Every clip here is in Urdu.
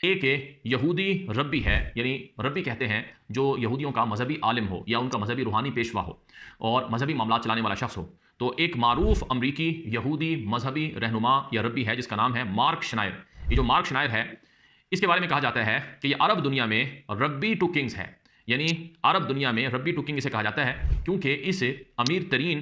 ایک یہودی ربی ہے، یعنی ربی کہتے ہیں جو یہودیوں کا مذہبی عالم ہو یا ان کا مذہبی روحانی پیشوا ہو اور مذہبی معاملات چلانے والا شخص ہو۔ تو ایک معروف امریکی یہودی مذہبی رہنما یا ربی ہے جس کا نام ہے مارک شنائر۔ یہ جو مارک شنائر ہے، اس کے بارے میں کہا جاتا ہے کہ یہ عرب دنیا میں ربی ٹو کنگز ہے، یعنی عرب دنیا میں ربی ٹو کنگ اسے کہا جاتا ہے کیونکہ اس امیر ترین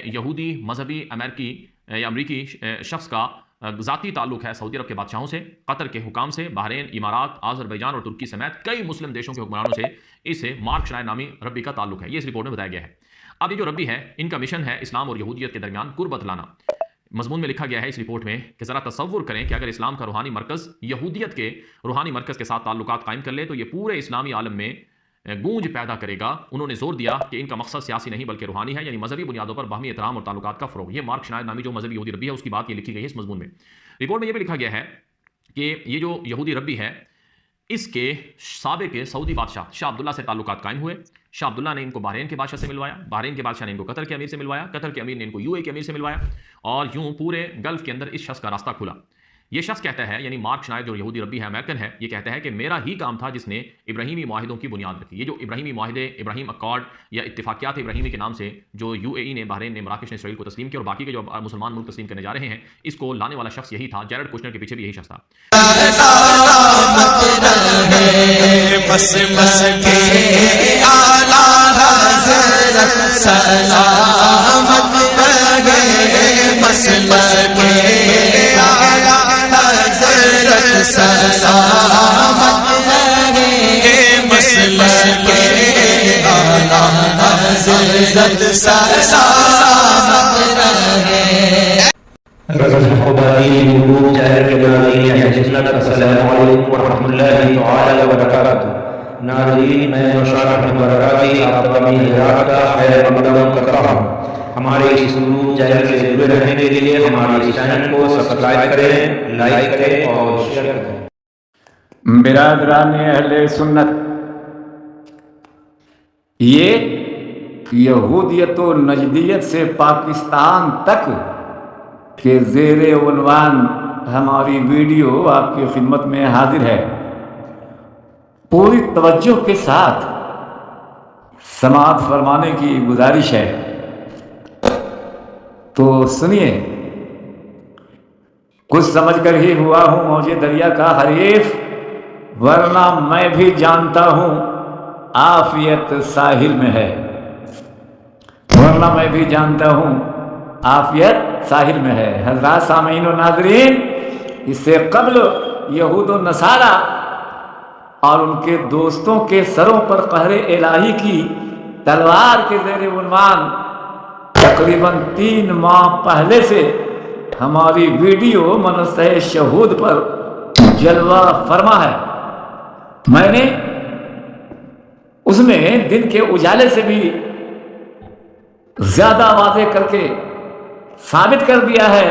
یہودی مذہبی امریکی شخص کا ذاتی تعلق ہے سعودی عرب کے بادشاہوں سے، قطر کے حکام سے، بحرین، امارات، آذربائیجان اور ترکی سمیت کئی مسلم دیشوں کے حکمرانوں سے اسے مارک شنائر نامی ربی کا تعلق ہے۔ یہ اس رپورٹ میں بتایا گیا ہے۔ اب یہ جو ربی ہے، ان کا مشن ہے اسلام اور یہودیت کے درمیان قربت لانا۔ مضمون میں لکھا گیا ہے اس رپورٹ میں کہ ذرا تصور کریں کہ اگر اسلام کا روحانی مرکز یہودیت کے روحانی مرکز کے ساتھ تعلقات قائم کر لے تو یہ پورے اسلامی عالم میں گونج پیدا کرے گا۔ انہوں نے زور دیا کہ ان کا مقصد سیاسی نہیں بلکہ روحانی ہے، یعنی مذہبی بنیادوں پر باہمی احترام اور تعلقات کا فروغ۔ یہ مارک شنائر نامی جو مذہبی یہودی ربی ہے اس کی بات یہ لکھی گئی ہے اس مضمون میں۔ رپورٹ میں یہ بھی لکھا گیا ہے کہ یہ جو یہودی ربی ہے، اس کے سابق سعودی بادشاہ شاہ عبداللہ سے تعلقات قائم ہوئے۔ شاہ عبداللہ نے ان کو بحرین کے بادشاہ سے ملوایا، بحرین کے بادشاہ نے ان کو قطر کے امیر سے ملوایا، قطر کے امیر نے ان کو UAE کے امیر سے ملوایا، اور یوں پورے گلف کے اندر اس شخص کا راستہ کھلا۔ یہ شخص کہتا ہے، یعنی مارک شنائر جو یہودی ربی ہے، امریکن ہے، یہ کہتا ہے کہ میرا ہی کام تھا جس نے ابراہیمی معاہدوں کی بنیاد رکھی۔ یہ جو ابراہیمی معاہدے، ابراہیم اکارڈ یا اتفاقیات ابراہیمی کے نام سے جو UAE نے، بحرین نے، مراکش نے اسرائیل کو تسلیم کیا اور باقی کے جو مسلمان ملک تسلیم کرنے جا رہے ہیں، اس کو لانے والا شخص یہی تھا۔ جیرڈ کوشنر کے پیچھے بھی یہی شخص تھا۔ السلام علیکم ورحمۃ اللہ تعالی وبرکاتہ۔ ناظرین، میں نوشاد احمد برکاتی آپ تمام حضرات کا خیر مقدم کرتا ہوں۔ ہمارے اس گروپ چینل سے جڑے رہنے کے لیے ہمارے اس چینل کو سبسکرائب کریں، لائک کریں اور شیئر کریں۔ برادران اہل سنت، یہ یہودیت و نجدیت سے پاکستان تک کے زیر عنوان ہماری ویڈیو آپ کی خدمت میں حاضر ہے۔ پوری توجہ کے ساتھ سماعت فرمانے کی گزارش ہے، تو سنیے۔ کچھ سمجھ کر ہی ہوا ہوں موج دریا کا حریف، ورنہ میں بھی جانتا ہوں عافیت ساحل میں ہے، ورنہ میں بھی جانتا ہوں عافیت ساحل میں ہے۔ حضرات سامعین و ناظرین، اس سے قبل یہود و نصارہ اور ان کے دوستوں کے سروں پر قہر الہی کی تلوار کے زیر عنوان تقریباً 3 ماہ پہلے سے ہماری ویڈیو منصہ شہود پر جلوہ فرما ہے۔ میں نے اس میں دن کے اجالے سے بھی زیادہ واضح کر کے ثابت کر دیا ہے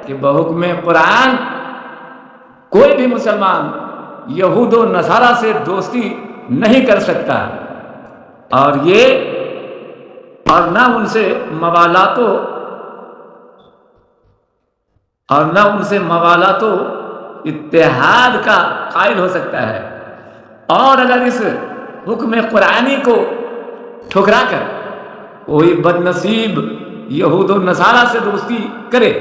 کہ بحکم قرآن کوئی بھی مسلمان یہود و نصارہ سے دوستی نہیں کر سکتا، اور نہ ان سے موالات و اتحاد کا قائل ہو سکتا ہے۔ اور اگر اس حکم قرآنی کو ٹھکرا کر کوئی بد نصیب یہود و نصارہ سے دوستی کرے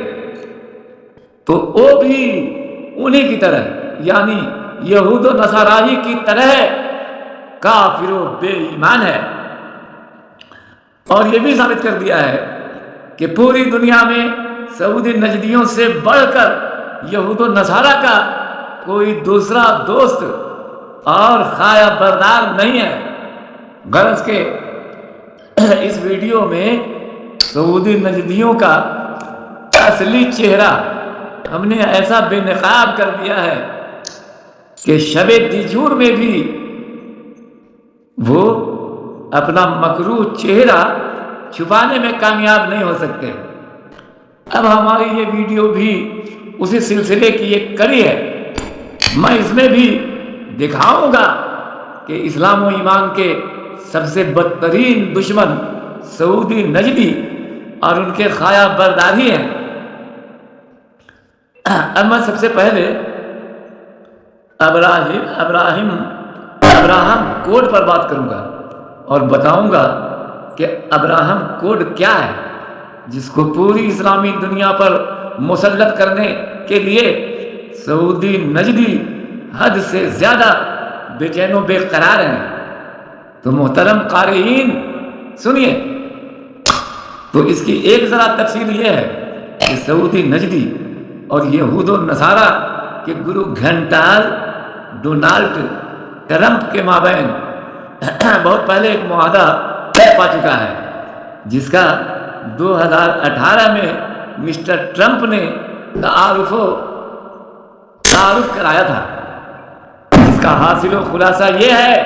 تو وہ بھی انہی کی طرح، یعنی یہود و نصارائی کی طرح کافر و بے ایمان ہے۔ اور یہ بھی ثابت کر دیا ہے کہ پوری دنیا میں سعودی نجدیوں سے بڑھ کر یہود و نصارہ کا کوئی دوسرا دوست اور خایہ بردار نہیں ہے۔ غرض کہ اس ویڈیو میں سعودی نجدیوں کا اصلی چہرہ ہم نے ایسا بے نقاب کر دیا ہے کہ شب دیجور میں بھی وہ اپنا مکروہ چہرہ چھپانے میں کامیاب نہیں ہو سکتے۔ اب ہماری یہ ویڈیو بھی اسی سلسلے کی ایک کڑی ہے۔ میں اس میں بھی دکھاؤں گا کہ اسلام و ایمان کے سب سے بدترین دشمن سعودی نجدی اور ان کے خایہ برداری ہیں۔ اب میں سب سے پہلے ابراہم کوڈ پر بات کروں گا اور بتاؤں گا کہ ابراہم کوڈ کیا ہے، جس کو پوری اسلامی دنیا پر مسلط کرنے کے لیے سعودی نجدی حد سے زیادہ بے چین و بے قرار ہیں۔ تو محترم قارئین سنیے، تو اس کی ایک ذرا تفصیل یہ ہے کہ سعودی نجدی اور یہود و نصارہ کے گرو گھنٹال ڈونالڈ ٹرمپ کے مابین بہت پہلے ایک معاہدہ طے پا چکا ہے، جس کا 2018 میں مسٹر ٹرمپ نے تعارف کرایا تھا۔ اس کا حاصل و خلاصہ یہ ہے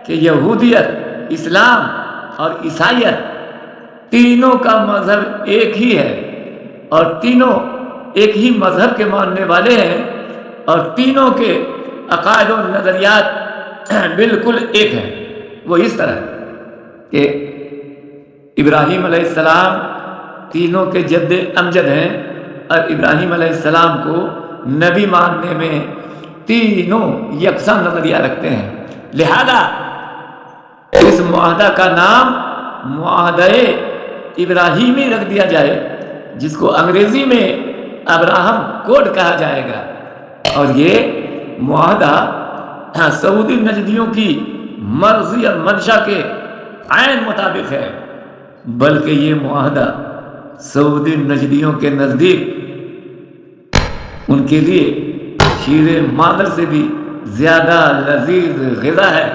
کہ یہودیت، اسلام اور عیسائیت تینوں کا مذہب ایک ہی ہے، اور تینوں ایک ہی مذہب کے ماننے والے ہیں، اور تینوں کے عقائد و نظریات بالکل ایک ہیں۔ وہ اس طرح کہ ابراہیم علیہ السلام تینوں کے جد امجد ہیں، اور ابراہیم علیہ السلام کو نبی ماننے میں تینوں یکساں نظریہ رکھتے ہیں۔ لہذا اس معاہدہ کا نام معاہدہ ابراہیمی رکھ دیا جائے، جس کو انگریزی میں ابراہم کوڈ کہا جائے گا۔ اور یہ معاہدہ سعودی نجدیوں کی مرضی اور منشا کے عین مطابق ہے، بلکہ یہ معاہدہ سعودی نجدیوں کے نزدیک ان کے لیے شیر مادر سے بھی زیادہ لذیذ غذا ہے۔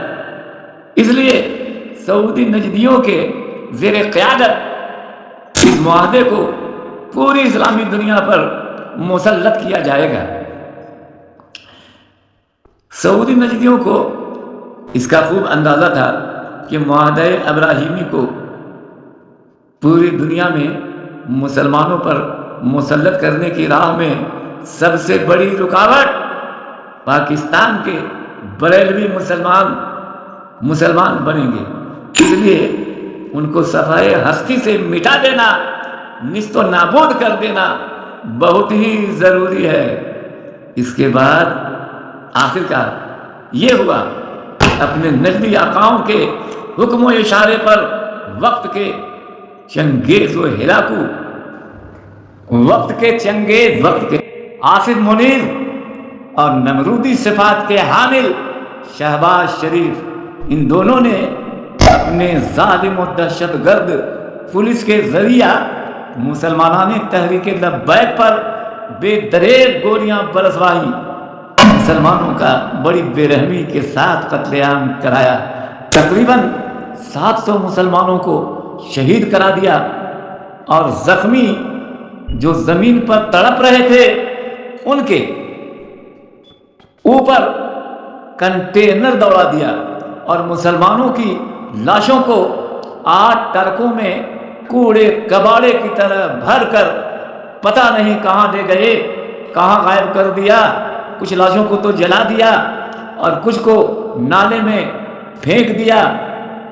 اس لیے سعودی نجدیوں کے زیر قیادت اس معاہدے کو پوری اسلامی دنیا پر مسلط کیا جائے گا۔ سعودی نجدیوں کو اس کا خوب اندازہ تھا کہ معاہدہ ابراہیمی کو پوری دنیا میں مسلمانوں پر مسلط کرنے کی راہ میں سب سے بڑی رکاوٹ پاکستان کے بریلوی مسلمان بنیں گے، اس لیے ان کو صفحۂ ہستی سے مٹا دینا، نیست و نابود کر دینا بہت ہی ضروری ہے۔ اس کے بعد آخرکار یہ ہوا، اپنے نجدی آقاؤں کے حکم و اشارے پر وقت کے چنگیز و ہلاکو، وقت کے آصف منیر اور نمرودی صفات کے حامل شہباز شریف، ان دونوں نے اپنے ظالم و دہشت گرد پولیس کے ذریعہ مسلمانان تحریک لبیک پر بے دریغ گولیاں برسوائی، مسلمانوں کا بڑی بے رحمی کے ساتھ قتل عام کرایا، تقریباً 700 مسلمانوں کو شہید کرا دیا، اور زخمی جو زمین پر تڑپ رہے تھے ان کے اوپر کنٹینر دوڑا دیا، اور مسلمانوں کی لاشوں کو 8 ٹرکوں میں کوڑے کباڑے کی طرح بھر کر پتہ نہیں کہاں لے گئے، کہاں غائب کر دیا۔ کچھ لاشوں کو تو جلا دیا اور کچھ کو نالے میں پھینک دیا،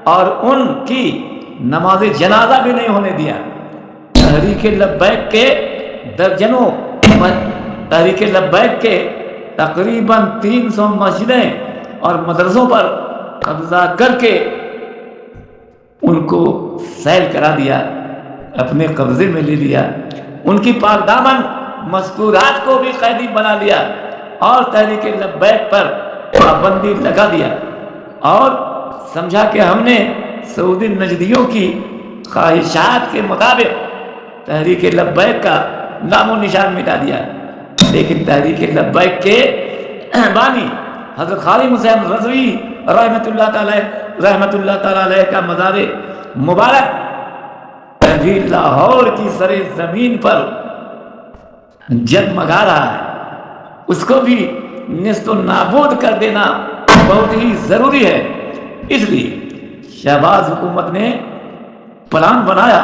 اور ان کی نماز جنازہ بھی نہیں ہونے دیا۔ تحریک لبیک کے درجنوں، تحریک لبیک کے تقریباً 300 مسجدیں اور مدرسوں پر قبضہ کر کے ان کو سیل کرا دیا، اپنے قبضے میں لے لیا، ان کی پاک دامن مذکورات کو بھی قیدی بنا لیا، اور تحریک لبیک پر پابندی لگا دیا، اور سمجھا کہ ہم نے سعودی نجدیوں کی خواہشات کے مطابق تحریک لبیک کا نام و نشان مٹا دیا۔ لیکن تحریک لبیک کے بانی حضرت خالد حسین رضوی رحمۃ اللہ تعالی علیہ کا مزار مبارک ابھی لاہور کی سر زمین پر جگمگا رہا ہے، اس کو بھی نیست و نابود کر دینا بہت ہی ضروری ہے۔ اس لیے شہباز حکومت نے پلان بنایا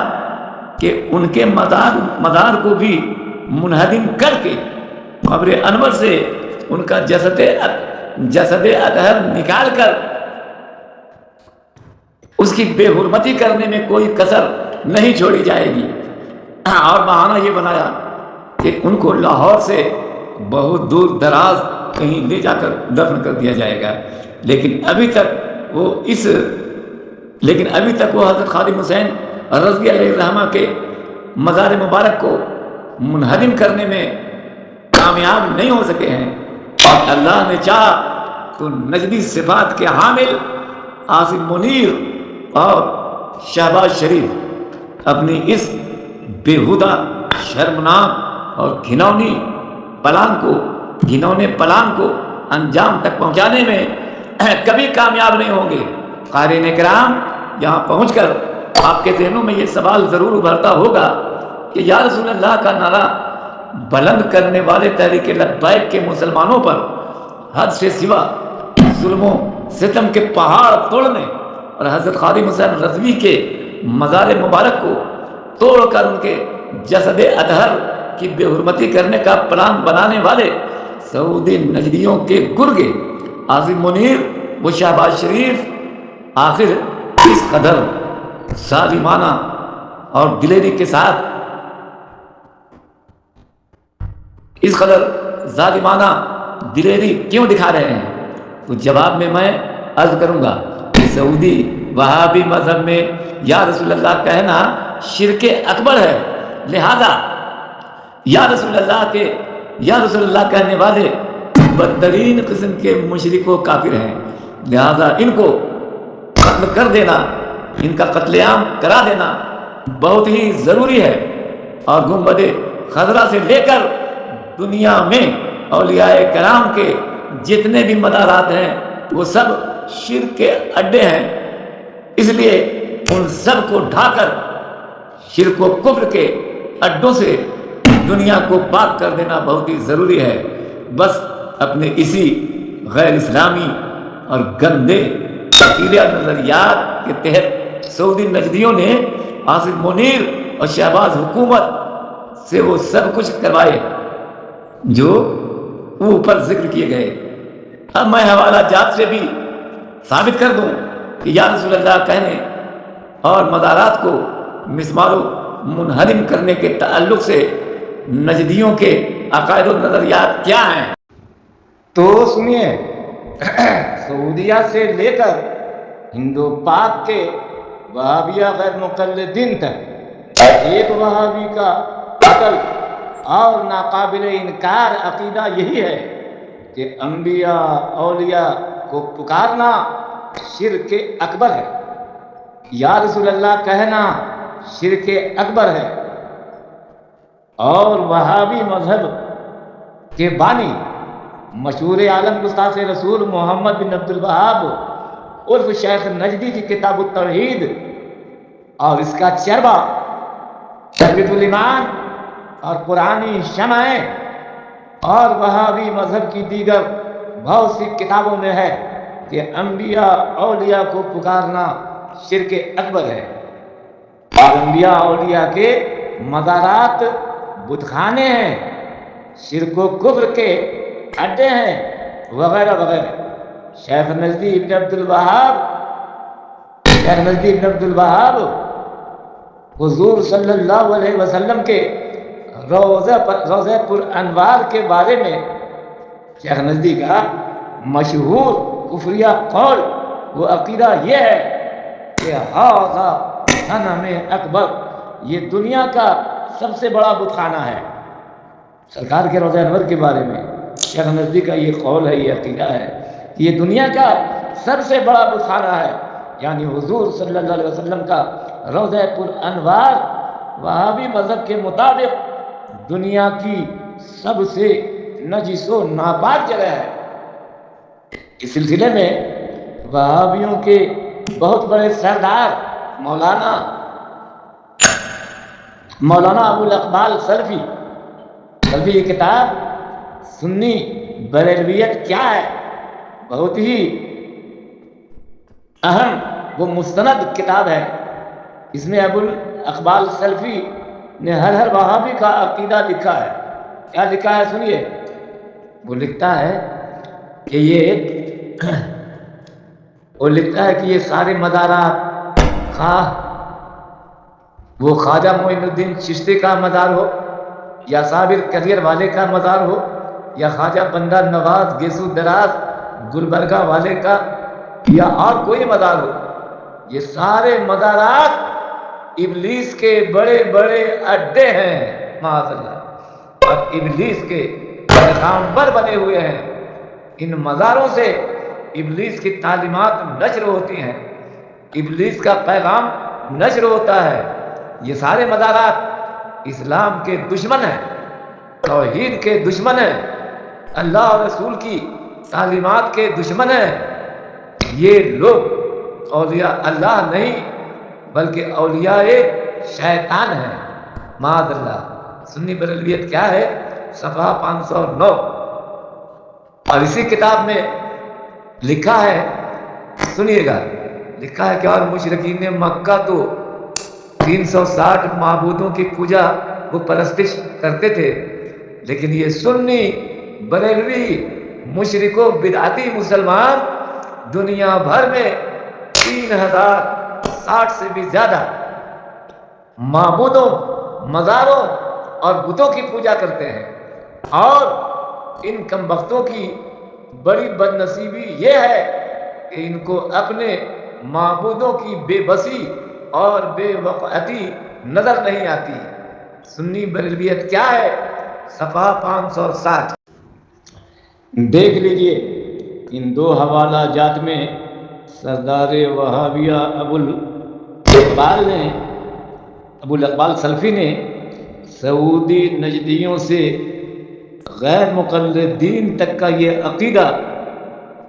کہ ان کے مزار کو بھی منہدم کر کے قبر انور سے ان کا جسد اطہر نکال کر اس کی بے حرمتی کرنے میں کوئی کسر نہیں چھوڑی جائے گی، اور بہانہ یہ بنایا کہ ان کو لاہور سے بہت دور دراز کہیں لے جا کر دفن کر دیا جائے گا۔ لیکن ابھی تک وہ حضرت خادم حسین رضی اللہ عنہ کے مزار مبارک کو منہدم کرنے میں کامیاب نہیں ہو سکے ہیں، اور اللہ نے چاہا تو نجدی صفات کے حامل عاصم منیر اور شہباز شریف اپنی اس بےہودہ، شرمناک اور گھنونے پلان کو انجام تک پہنچانے میں کبھی کامیاب نہیں ہوں گے۔ قارئین کرام، یہاں پہنچ کر آپ کے ذہنوں میں یہ سوال ضرور ابھرتا ہوگا کہ یا رسول اللہ کا نعرہ بلند کرنے والے تحریک لبیک کے مسلمانوں پر حد سے سوا ظلم و ستم کے پہاڑ توڑنے اور حضرت خادم حسین رضوی کے مزار مبارک کو توڑ کر ان کے جسد اطہر کی بے حرمتی کرنے کا پلان بنانے والے سعودی نجدیوں کے گرگے عاصم منیر و شہباز شریف آخر اس قدر ظالمانہ اور دلیری کے ساتھ کیوں دکھا رہے ہیں؟ تو جواب میں عرض کروں گا کہ سعودی وہابی مذہب میں یا رسول اللہ کہنا شرک اکبر ہے، لہذا یا رسول اللہ کہنے والے بدترین قسم کے مشرک و کافر ہیں، لہذا ان کو ختم کر دینا، ان کا قتل عام کرا دینا بہت ہی ضروری ہے۔ اور گنبد خضرا سے لے کر دنیا میں اولیاء کرام کے جتنے بھی مدارات ہیں وہ سب شرک کے اڈے ہیں، اس لیے ان سب کو ڈھا کر شرک و کفر کے اڈوں سے دنیا کو پاک کر دینا بہت ہی ضروری ہے۔ بس اپنے اسی غیر اسلامی اور گندے عقیدے اور نظریات کے تحت سعودی نجدیوں نے عاصم منیر اور شہباز حکومت سے وہ سب کچھ کروائے جو اوپر ذکر کیے گئے۔ اب میں حوالہ جات سے بھی ثابت کر دوں کہ یا رسول اللہ کہنے اور مزارات کو مسمار و منہدم کرنے کے تعلق سے نجدیوں کے عقائد و نظریات کیا ہیں۔ تو سنیے، سعودیہ سے لے کر ہندو پاک کے وہابیہ غیر مقلدین تک ایک وہابی کا عقل اور ناقابل انکار عقیدہ یہی ہے کہ انبیاء اولیاء کو پکارنا شرک اکبر ہے، یا رسول اللہ کہنا شرک اکبر ہے۔ اور وہابی مذہب کے بانی مشہور عالم گستاخ رسول محمد بن عبد الوہاب عرف شیخ نجدی کی کتاب التوحید اور اس کا چربہ تثبیت الایمان اور قرآنی شمعیں اور وہابی مذہب کی دیگر بہت سی کتابوں میں ہے کہ انبیاء اولیاء کو پکارنا شرک اکبر ہے، اور انبیاء اولیاء کے مزارات بت خانے ہیں، شرک و کفر کے اڈے ہیں، وغیرہ وغیرہ۔ شیخ نجدی ابن عبد الوہاب حضور صلی اللہ علیہ وسلم کے روضہ پر انوار کے بارے میں شیخ نجدی کا مشہور کفریہ قول وہ عقیدہ یہ ہے کہ ھذا صنم اکبر، یہ دنیا کا سب سے بڑا بت خانہ ہے۔ سرکار کے روضہ انور کے بارے میں شیخ نجدی کا یہ قول ہے، یہ عقیدہ ہے کہ یہ دنیا کا سب سے بڑا بت خانہ ہے، یعنی حضور صلی اللہ علیہ وسلم کا روضہ پر انوار وہابی مذہب کے مطابق دنیا کی سب سے نجس و ناپاک جگہ ہے۔ اس سلسلے میں وہابیوں کے بہت بڑے سردار مولانا ابو الاقبال سلفی کی کتاب سنی بریلویت کیا ہے، بہت ہی اہم وہ مستند کتاب ہے۔ اس میں ابو الاقبال سلفی نے ہر وہابی کا عقیدہ لکھا ہے۔ کیا لکھا ہے سنیے، وہ لکھتا ہے کہ یہ سارے مزارات، خواہ وہ خواجہ معین الدین چشتی کا مزار ہو یا صابر کریئر والے کا مزار ہو یا خواجہ بندہ نواز گیسو دراز گلبرگہ والے کا یا اور کوئی مزار ہو، یہ سارے مزارات ابلیس کے بڑے بڑے اڈے ہیں معاذ اللہ، اور ابلیس کے پیغامبر بنے ہوئے ہیں۔ ان مزاروں سے ابلیس کی تعلیمات نشر ہوتی ہیں، ابلیس کا پیغام نشر ہوتا ہے۔ یہ سارے مزارات اسلام کے دشمن ہیں، توحید کے دشمن ہیں، اللہ اور رسول کی تعلیمات کے دشمن ہیں۔ یہ لوگ اولیاء اللہ نہیں بلکہ اولیاء شیطان ہیں معاذ اللہ۔ سنی بریلویت کیا ہے؟ صفحہ 509۔ اور اسی کتاب میں لکھا ہے، سنیے گا، لکھا ہے کہ اور مشرکین مکہ تو 360 معبودوں کی پوجا وہ پرستش کرتے تھے، لیکن یہ سنی بریلوی مشرک و بدعتی مسلمان دنیا بھر میں 3060 سے بھی زیادہ معبودوں، مزاروں اور بتوں کی پوجا کرتے ہیں۔ اور ان کمبختوں کی بڑی بد نصیبی یہ ہے کہ ان کو اپنے معبودوں کی بے بسی اور بے وقعتی نظر نہیں آتی۔ سنی بریلویت کیا ہے؟ صفحہ 560۔ دیکھ لیجئے ان دو حوالہ جات میں سردار وہابیہ ابو الاقبال سلفی نے سعودی نجدیوں سے غیر مقلدین تک کا یہ عقیدہ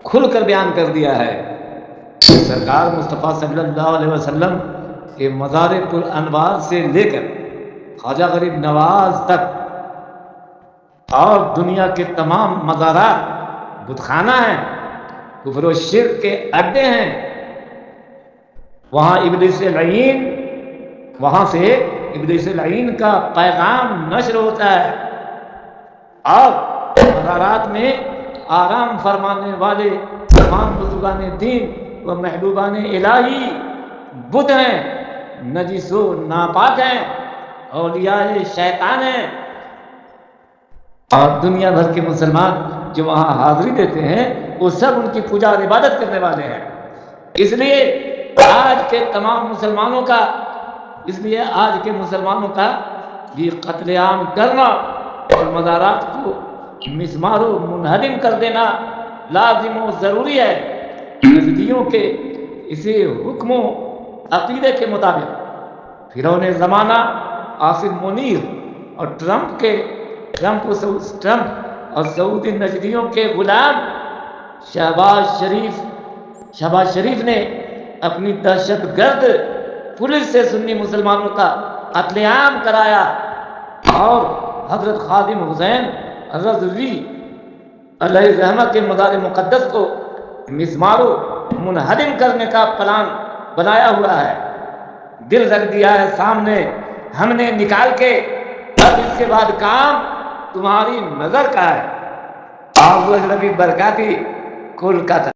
کھل کر بیان کر دیا ہے۔ سرکار مصطفیٰ صلی اللہ علیہ وسلم کے مزار پرانوار سے لے کر خواجہ غریب نواز تک اور دنیا کے تمام مزارات بت خانہ ہیں، کفر و شرک کے اڈے ہیں۔ وہاں ابلیس لعین، وہاں سے ابلیس لعین کا پیغام نشر ہوتا ہے، اور مزارات میں آرام فرمانے والے تمام بزرگان دین و محبوبان الہی بت ہیں، نجس و ناپاک ہیں، اولیاء شیطان ہیں۔ اور دنیا بھر کے مسلمان جو وہاں حاضری دیتے ہیں وہ سب ان کی پوجا اور عبادت کرنے والے ہیں۔ اس لیے آج کے مسلمانوں کا یہ قتل عام کرنا اور مزارات کو مسمار و منہدم کر دینا لازم و ضروری ہے۔ نجدیوں کے اسی حکم و عقیدے کے مطابق فرعون زمانہ عاصم منیر اور ٹرمپ اور سعودی نجدیوں کے غلام شہباز شریف نے اپنی دہشت گرد پولیس سے سنی مسلمانوں کا قتل عام کرایا اور حضرت خادم حسین رضوی علیہ الرحمہ کے مزار مقدس کو مسمار و منہدم کرنے کا پلان بنایا ہوا ہے۔ دل رکھ دیا ہے سامنے ہم نے نکال کے، اب اس کے بعد کام تمہاری نظر کا ہے۔ آب برکاتی کولکاتہ۔